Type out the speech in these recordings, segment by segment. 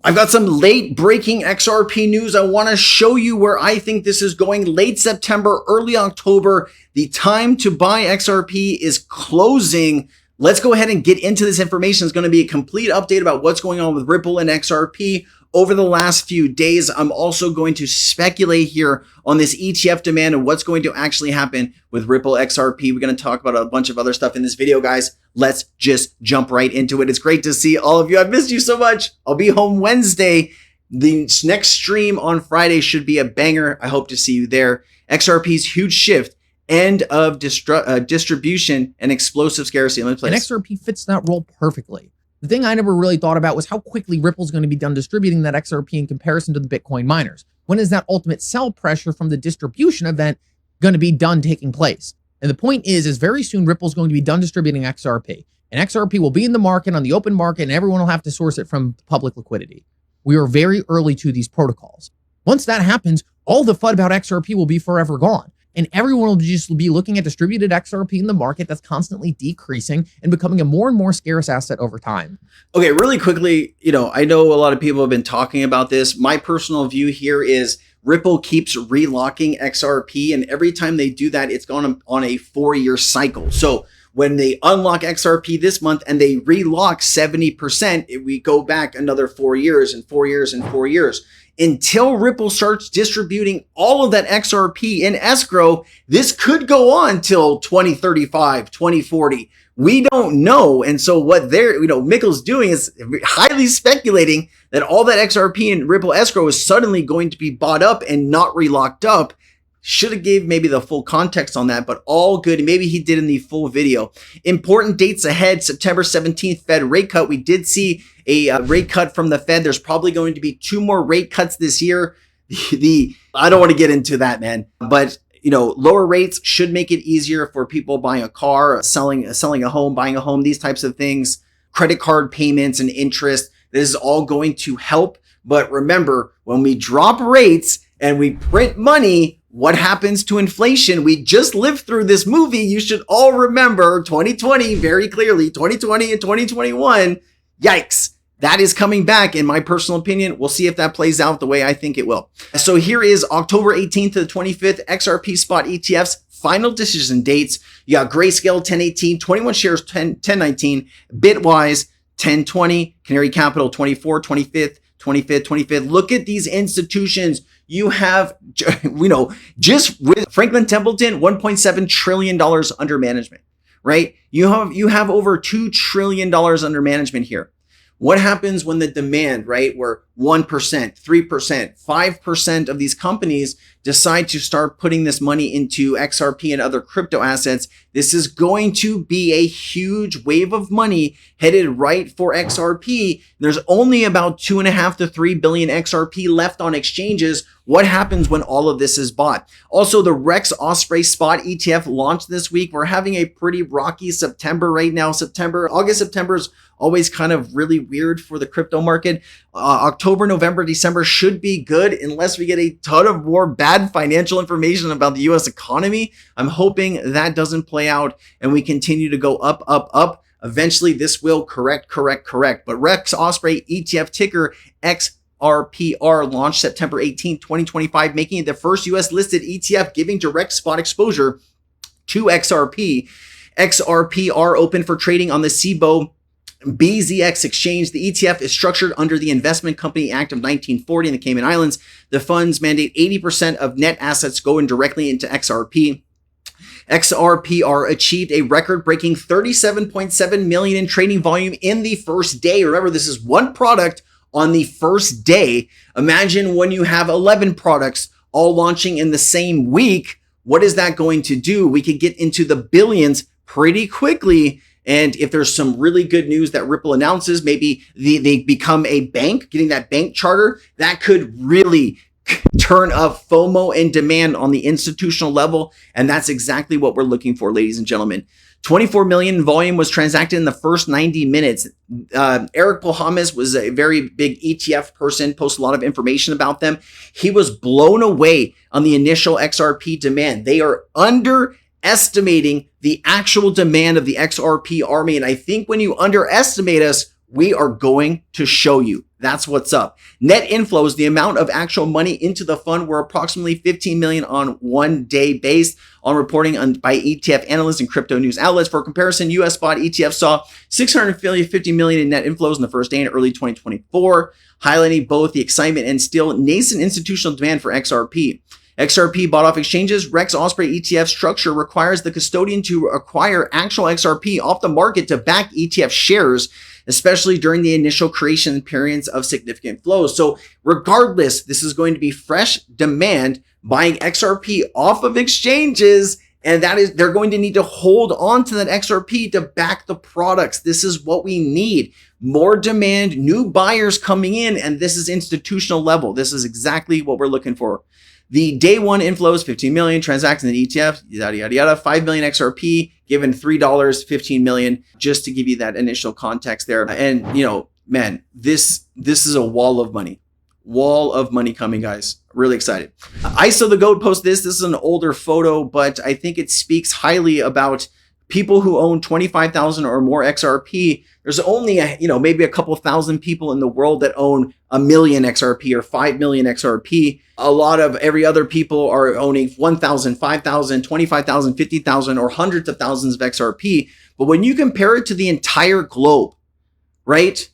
I've got some late breaking XRP news. I want to show you where I think this is going. Late September, early October, the time to buy XRP is closing. Let's go ahead and get into this information. It's going to be a complete update about what's going on with Ripple and XRP over the last few days. I'm also going to speculate here on this ETF demand and what's going to actually happen with Ripple XRP. We're going to talk about a bunch of other stuff in this video, guys. Let's just jump right into it. It's great to see all of you. I've missed you so much. I'll be home Wednesday. The next stream on Friday should be a banger. I hope to see you there. XRP's huge shift, end of distribution and explosive scarcity. Let me play and this. XRP fits that role perfectly. The thing I never really thought about was how quickly Ripple's going to be done distributing that XRP in comparison to the Bitcoin miners. When is that ultimate sell pressure from the distribution event going to be done taking place? And the point is very soon Ripple's going to be done distributing XRP. And XRP will be in the market, on the open market, and everyone will have to source it from public liquidity. We are very early to these protocols. Once that happens, all the FUD about XRP will be forever gone. And everyone will just be looking at distributed XRP in the market that's constantly decreasing and becoming a more and more scarce asset over time. Okay, really quickly, I know a lot of people have been talking about this. My personal view here is Ripple keeps relocking XRP, and every time they do that, it's gone on a 4-year cycle. So when they unlock XRP this month and they relock 70%, we go back another 4 years and 4 years and 4 years. Until Ripple starts distributing all of that XRP in escrow, this could go on till 2035, 2040. We don't know. And so what Mikkel's doing is highly speculating that all that XRP in Ripple escrow is suddenly going to be bought up and not relocked up. Should have gave maybe the full context on that, but all good. Maybe he did in the full video. Important dates ahead. September 17th, Fed rate cut. We did see a rate cut from the Fed. There's probably going to be 2 more rate cuts this year. I don't want to get into that, man. But lower rates should make it easier for people buying a car, selling a home, buying a home, these types of things, credit card payments and interest. This is all going to help. But remember, when we drop rates and we print money, what happens to inflation? We just lived through this movie. You should all remember 2020 very clearly, 2020 and 2021. Yikes. That is coming back in my personal opinion. We'll see if that plays out the way I think it will. So here is October 18th to the 25th, XRP spot ETFs, final decision dates. You got Grayscale 1018, 21 shares 1019, Bitwise 1020, Canary Capital 24, 25th, 25th. Look at these institutions. You have, just with Franklin Templeton, $1.7 trillion under management, right? You have over $2 trillion under management here. What happens when the demand, right, where 1%, 3%, 5% of these companies decide to start putting this money into XRP and other crypto assets? This is going to be a huge wave of money headed right for XRP. There's only about 2.5 to 3 billion XRP left on exchanges. What happens when all of this is bought? Also, the Rex Osprey Spot ETF launched this week. We're having a pretty rocky September right now. August, September is always kind of really weird for the crypto market. October, November, December should be good unless we get a ton of more bad financial information about the US economy. I'm hoping that doesn't play out and we continue to go up, up, up. Eventually, this will correct. But Rex Osprey ETF ticker XRPR launched September 18, 2025, making it the first US listed ETF giving direct spot exposure to XRP. XRPR opened for trading on the CBOE BZX exchange. The ETF is structured under the Investment Company Act of 1940 in the Cayman Islands. The funds mandate 80% of net assets going directly into XRP. XRPR achieved a record-breaking 37.7 million in trading volume in the first day. Remember, this is one product on the first day. Imagine when you have 11 products all launching in the same week. What is that going to do? We could get into the billions pretty quickly. And if there's some really good news that Ripple announces, maybe they become a bank, getting that bank charter, that could really turn up FOMO and demand on the institutional level. And that's exactly what we're looking for, ladies and gentlemen. 24 million volume was transacted in the first 90 minutes. Eric Pohamas was a very big ETF person, posts a lot of information about them. He was blown away on the initial XRP demand. They are underestimating the actual demand of the XRP army. And I think when you underestimate us, we are going to show you. That's what's up. Net inflows, the amount of actual money into the fund, were approximately 15 million on one day based on reporting by ETF analysts and crypto news outlets. For comparison, US spot ETF saw 650 million in net inflows in the first day in early 2024, highlighting both the excitement and still nascent institutional demand for XRP. XRP bought off exchanges. Rex Osprey ETF structure requires the custodian to acquire actual XRP off the market to back ETF shares, especially during the initial creation periods of significant flows. So regardless, this is going to be fresh demand buying XRP off of exchanges, and that is, they're going to need to hold on to that XRP to back the products. This is what we need. More demand, new buyers coming in, and this is institutional level. This is exactly what we're looking for. The day one inflows, 15 million, transactions in ETFs, yada, yada, yada, 5 million XRP, given $3, 15 million, just to give you that initial context there. And, you know, man, this is a wall of money coming, guys. Really excited. ISO the GOAT posted this. This is an older photo, but I think it speaks highly about people who own 25,000 or more XRP. There's only maybe a couple thousand people in the world that own 1 million XRP or 5 million XRP. A lot of every other people are owning 1,000, 5,000, 25,000, 50,000, or hundreds of thousands of XRP. But when you compare it to the entire globe, right?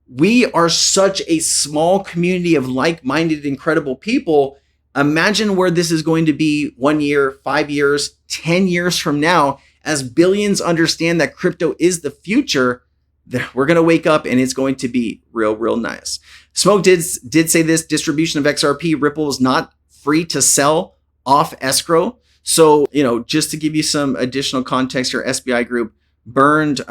We are such a small community of like-minded, incredible people. Imagine where this is going to be 1 year, 5 years, 10 years from now, as billions understand that crypto is the future. We're going to wake up and it's going to be real, real nice. Smoke did say this: distribution of XRP, Ripple is not free to sell off Escrow. So, just to give you some additional context here, SBI Group burned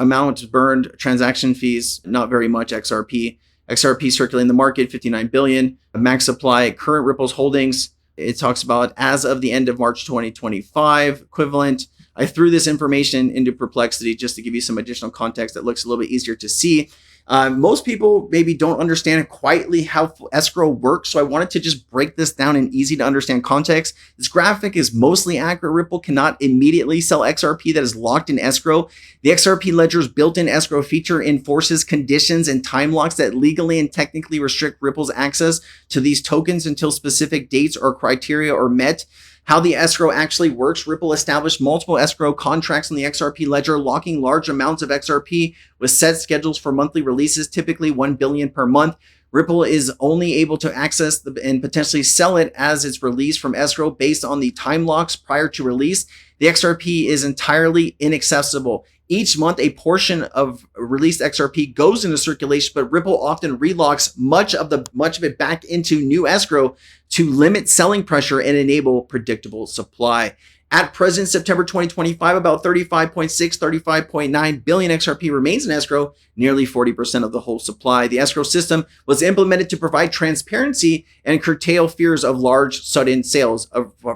transaction fees, not very much XRP circulating in the market, 59 billion. Max supply, current Ripple's holdings, it talks about as of the end of March 2025 equivalent. I threw this information into Perplexity just to give you some additional context that looks a little bit easier to see. Most people maybe don't understand quietly how escrow works, so I wanted to just break this down in easy to understand context. This graphic is mostly accurate. Ripple cannot immediately sell XRP that is locked in escrow. The XRP ledger's built-in escrow feature enforces conditions and time locks that legally and technically restrict Ripple's access to these tokens until specific dates or criteria are met. How the escrow actually works: Ripple established multiple escrow contracts on the XRP ledger, locking large amounts of XRP with set schedules for monthly releases, typically 1 billion per month. Ripple is only able to access and potentially sell it as it's released from escrow based on the time locks prior to release. The XRP is entirely inaccessible. Each month, a portion of released XRP goes into circulation, but Ripple often relocks much of it back into new escrow to limit selling pressure and enable predictable supply. At present, September 2025, about 35.9 billion XRP remains in escrow, nearly 40% of the whole supply. The escrow system was implemented to provide transparency and curtail fears of large, sudden sales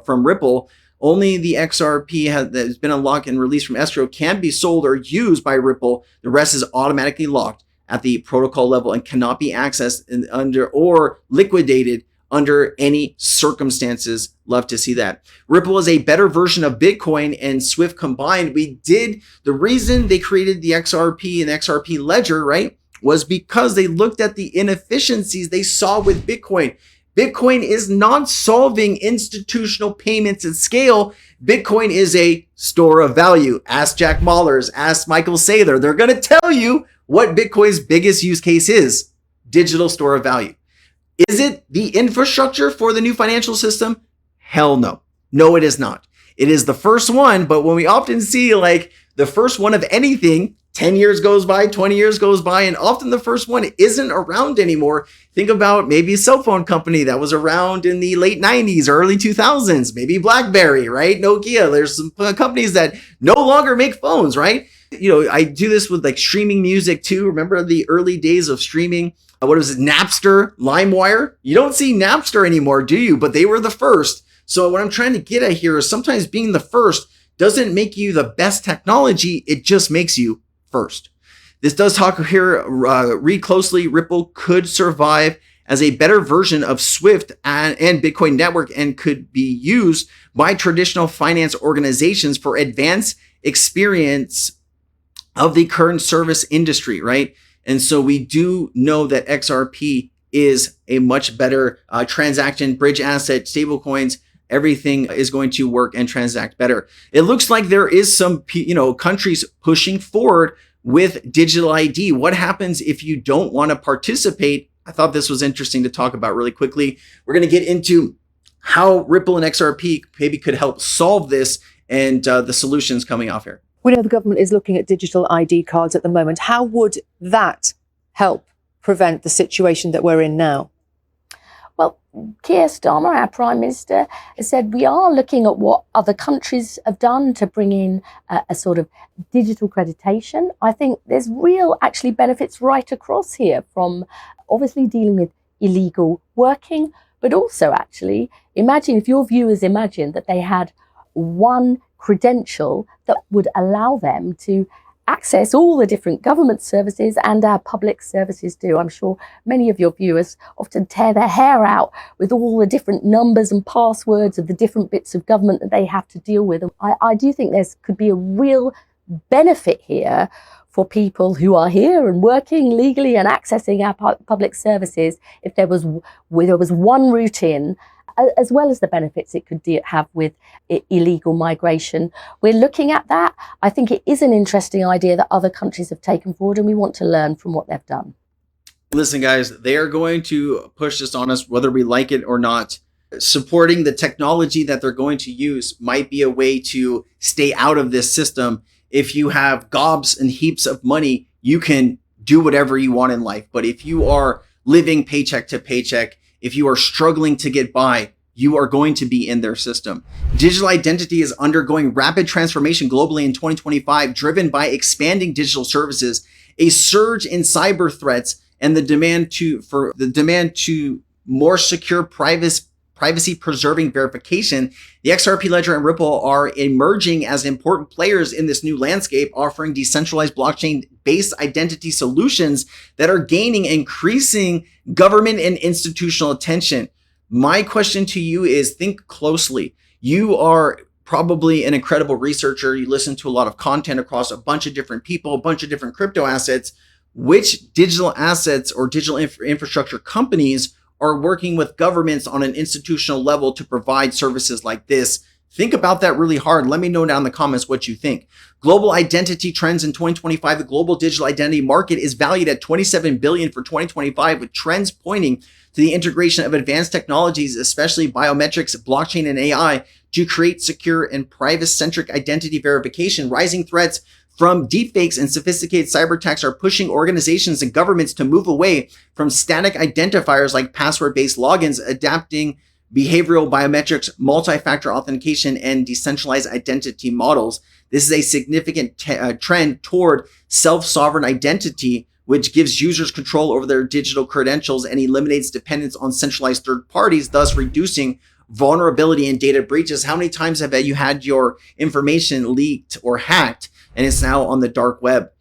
from Ripple. Only the XRP that has been unlocked and released from escrow can be sold or used by Ripple. The rest is automatically locked at the protocol level and cannot be accessed under or liquidated under any circumstances. Love to see that. Ripple is a better version of Bitcoin and Swift combined. The reason they created the XRP and XRP ledger, right, was because they looked at the inefficiencies they saw with Bitcoin. Bitcoin is not solving institutional payments at scale. Bitcoin is a store of value. Ask Jack Mallers, ask Michael Saylor. They're going to tell you what Bitcoin's biggest use case is: digital store of value. Is it the infrastructure for the new financial system? Hell no. No, it is not. It is the first one, but when we often see like the first one of anything, 10 years goes by, 20 years goes by, and often the first one isn't around anymore. Think about maybe a cell phone company that was around in the late 90s, early 2000s, maybe BlackBerry, right? Nokia. There's some companies that no longer make phones, right? I do this with like streaming music too. Remember the early days of streaming? What was it? Napster, LimeWire? You don't see Napster anymore, do you? But they were the first. So what I'm trying to get at here is sometimes being the first doesn't make you the best technology. It just makes you first. This does talk here, read closely. Ripple could survive as a better version of Swift and Bitcoin network and could be used by traditional finance organizations for advanced experience of the current service industry, right? And so we do know that XRP is a much better transaction, bridge asset, stable coins. Everything is going to work and transact better. It looks like there is some, countries pushing forward with digital ID. What happens if you don't want to participate? I thought this was interesting to talk about really quickly. We're going to get into how Ripple and XRP maybe could help solve this and the solutions coming off here. We know the government is looking at digital ID cards at the moment. How would that help prevent the situation that we're in now? Well, Keir Starmer, our Prime Minister, has said we are looking at what other countries have done to bring in a sort of digital accreditation. I think there's real actually benefits right across here, from obviously dealing with illegal working, but also actually imagine if your viewers imagine that they had one credential that would allow them to access all the different government services and our public services do. I'm sure many of your viewers often tear their hair out with all the different numbers and passwords of the different bits of government that they have to deal with. I do think there could be a real benefit here for people who are here and working legally and accessing our public services if there was one route in, as well as the benefits it could have with illegal migration. We're looking at that. I think it is an interesting idea that other countries have taken forward, and we want to learn from what they've done. Listen, guys, they are going to push this on us, whether we like it or not. Supporting the technology that they're going to use might be a way to stay out of this system. If you have gobs and heaps of money, you can do whatever you want in life. But if you are living paycheck to paycheck, if you are struggling to get by, you are going to be in their system. Digital identity is undergoing rapid transformation globally in 2025, driven by expanding digital services, a surge in cyber threats, and the demand to more secure privacy-preserving verification. The XRP Ledger and Ripple are emerging as important players in this new landscape, offering decentralized blockchain-based identity solutions that are gaining increasing government and institutional attention. My question to you is, think closely. You are probably an incredible researcher. You listen to a lot of content across a bunch of different people, a bunch of different crypto assets. Which digital assets or digital infrastructure companies are working with governments on an institutional level to provide services like this? Think about that really hard. Let me know down in the comments what you think. Global identity trends in 2025. The global digital identity market is valued at $27 billion for 2025, with trends pointing to the integration of advanced technologies, especially biometrics, blockchain, and AI, to create secure and privacy-centric identity verification. Rising threats from deepfakes and sophisticated cyber attacks are pushing organizations and governments to move away from static identifiers like password-based logins, adapting behavioral biometrics, multi-factor authentication, and decentralized identity models. This is a significant trend toward self-sovereign identity, which gives users control over their digital credentials and eliminates dependence on centralized third parties, thus reducing vulnerability and data breaches. How many times have you had your information leaked or hacked and it's now on the dark web?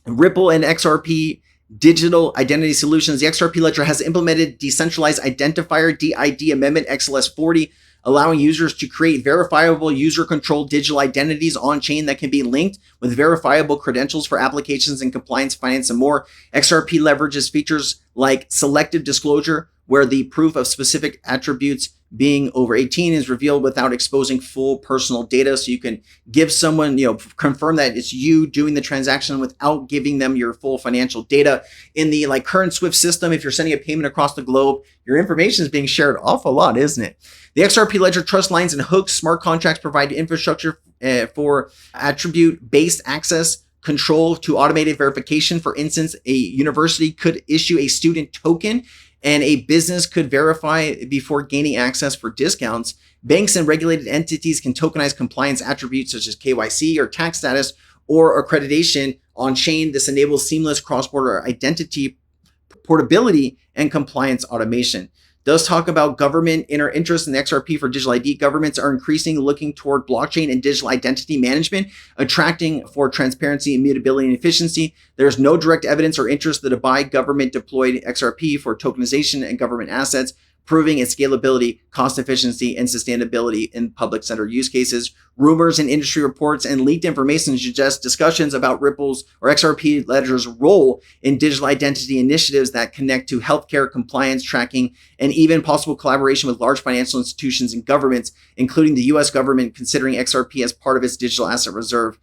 Ripple and XRP Digital Identity Solutions. The XRP Ledger has implemented Decentralized Identifier DID Amendment XLS 40, allowing users to create verifiable user-controlled digital identities on-chain that can be linked with verifiable credentials for applications in compliance, finance, and more. XRP leverages features like selective disclosure, where the proof of specific attributes being over 18 is revealed without exposing full personal data. So you can give someone, confirm that it's you doing the transaction without giving them your full financial data. In the current SWIFT system, if you're sending a payment across the globe, your information is being shared awful lot, isn't it? The XRP Ledger trust lines and hooks, smart contracts provide infrastructure for attribute-based access control to automated verification. For instance, a university could issue a student token and a business could verify before gaining access for discounts. Banks and regulated entities can tokenize compliance attributes such as KYC or tax status or accreditation on chain. This enables seamless cross-border identity portability and compliance automation. Does talk about government interest in the XRP for digital ID. Governments are increasingly looking toward blockchain and digital identity management, attracting for transparency, immutability, and efficiency. There's no direct evidence or interest that a by government deployed XRP for tokenization and government assets. proving its scalability, cost efficiency, and sustainability in public sector use cases. Rumors and industry reports and leaked information suggest discussions about Ripple's or XRP Ledger's role in digital identity initiatives that connect to healthcare, compliance tracking, and even possible collaboration with large financial institutions and governments, including the US government considering XRP as part of its digital asset reserve.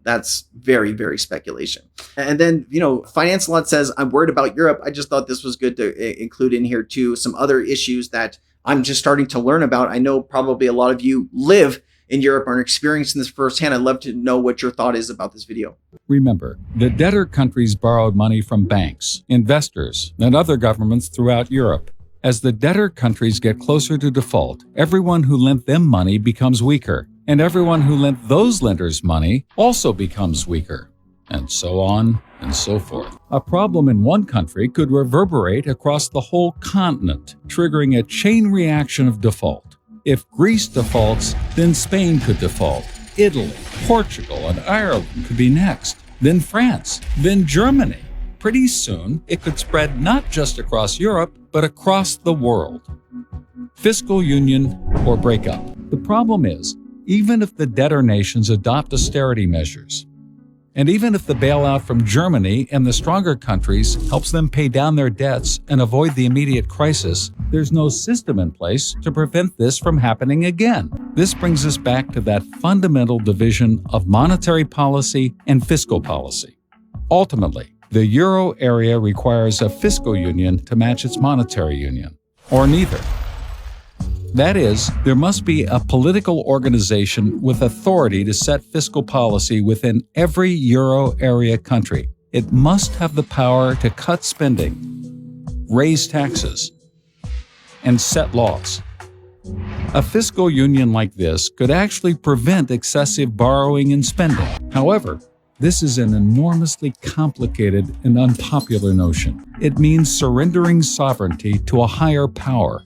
That's very, very speculation. And then, Finance Lot says, I'm worried about Europe. I just thought this was good to include in here too. Some other issues that I'm just starting to learn about. I know probably a lot of you live in Europe are experiencing this firsthand. I'd love to know what your thought is about this video. Remember, the debtor countries borrowed money from banks, investors, and other governments throughout Europe. As the debtor countries get closer to default, everyone who lent them money becomes weaker, and everyone who lent those lenders money also becomes weaker, and so on and so forth. A problem in one country could reverberate across the whole continent, triggering a chain reaction of default. If Greece defaults, then Spain could default. Italy, Portugal, and Ireland could be next. Then France, then Germany. Pretty soon, it could spread not just across Europe, but across the world. Fiscal union or breakup. The problem is, even if the debtor nations adopt austerity measures, and even if the bailout from Germany and the stronger countries helps them pay down their debts and avoid the immediate crisis, there's no system in place to prevent this from happening again. This brings us back to that fundamental division of monetary policy and fiscal policy. Ultimately, the euro area requires a fiscal union to match its monetary union, or neither. That is, there must be a political organization with authority to set fiscal policy within every euro area country. It must have the power to cut spending, raise taxes, and set laws. A fiscal union like this could actually prevent excessive borrowing and spending. However, this is an enormously complicated and unpopular notion. It means surrendering sovereignty to a higher power.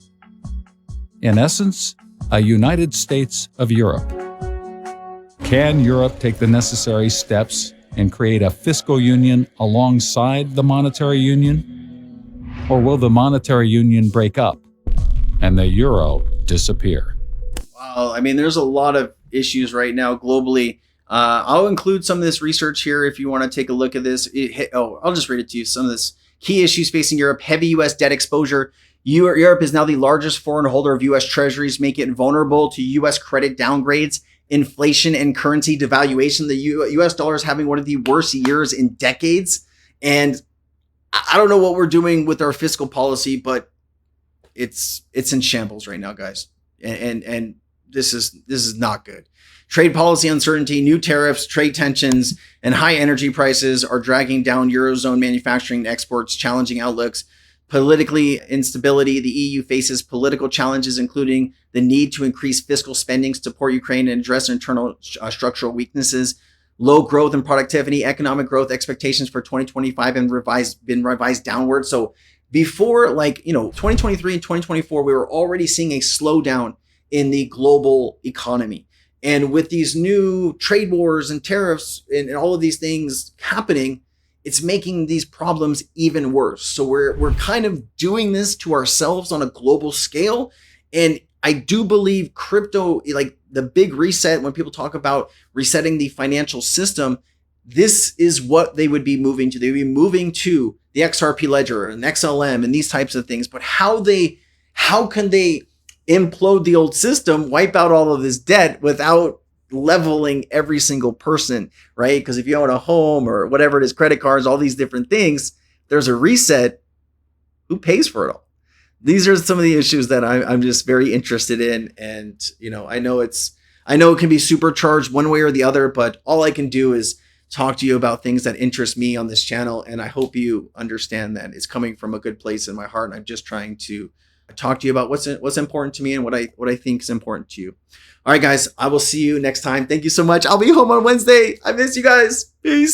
In essence, a United States of Europe. Can Europe take the necessary steps and create a fiscal union alongside the monetary union? Or will the monetary union break up and the euro disappear? Wow, there's a lot of issues right now globally. I'll include some of this research here if you want to take a look at this. I'll just read it to you. Some of this key issues facing Europe: heavy U.S. debt exposure. Europe is now the largest foreign holder of U.S. treasuries, making it vulnerable to U.S. credit downgrades, inflation, and currency devaluation. The U.S. dollar is having one of the worst years in decades. And I don't know what we're doing with our fiscal policy, but it's in shambles right now, guys. And this is not good. Trade policy uncertainty, new tariffs, trade tensions, and high energy prices are dragging down Eurozone manufacturing and exports, challenging outlooks. Politically instability, the EU faces political challenges, including the need to increase fiscal spending to support Ukraine and address internal structural weaknesses. Low growth and productivity, economic growth expectations for 2025 been revised downward. So before 2023 and 2024, we were already seeing a slowdown in the global economy. And with these new trade wars and tariffs and all of these things happening, it's making these problems even worse. So we're kind of doing this to ourselves on a global scale. And I do believe crypto, like the big reset, when people talk about resetting the financial system, this is what they would be moving to. They would be moving to the XRP ledger and XLM and these types of things. But how can they implode the old system, wipe out all of this debt without leveling every single person, right? Because if you own a home or whatever it is, credit cards, all these different things, there's a reset. Who pays for it all? These are some of the issues that I'm just very interested in. And, I know it can be supercharged one way or the other, but all I can do is talk to you about things that interest me on this channel. And I hope you understand that it's coming from a good place in my heart. And I'm just trying to talk to you about what's important to me and what I think is important to you. All right, guys, I will see you next time. Thank you so much. I'll be home on Wednesday. I miss you guys. Peace.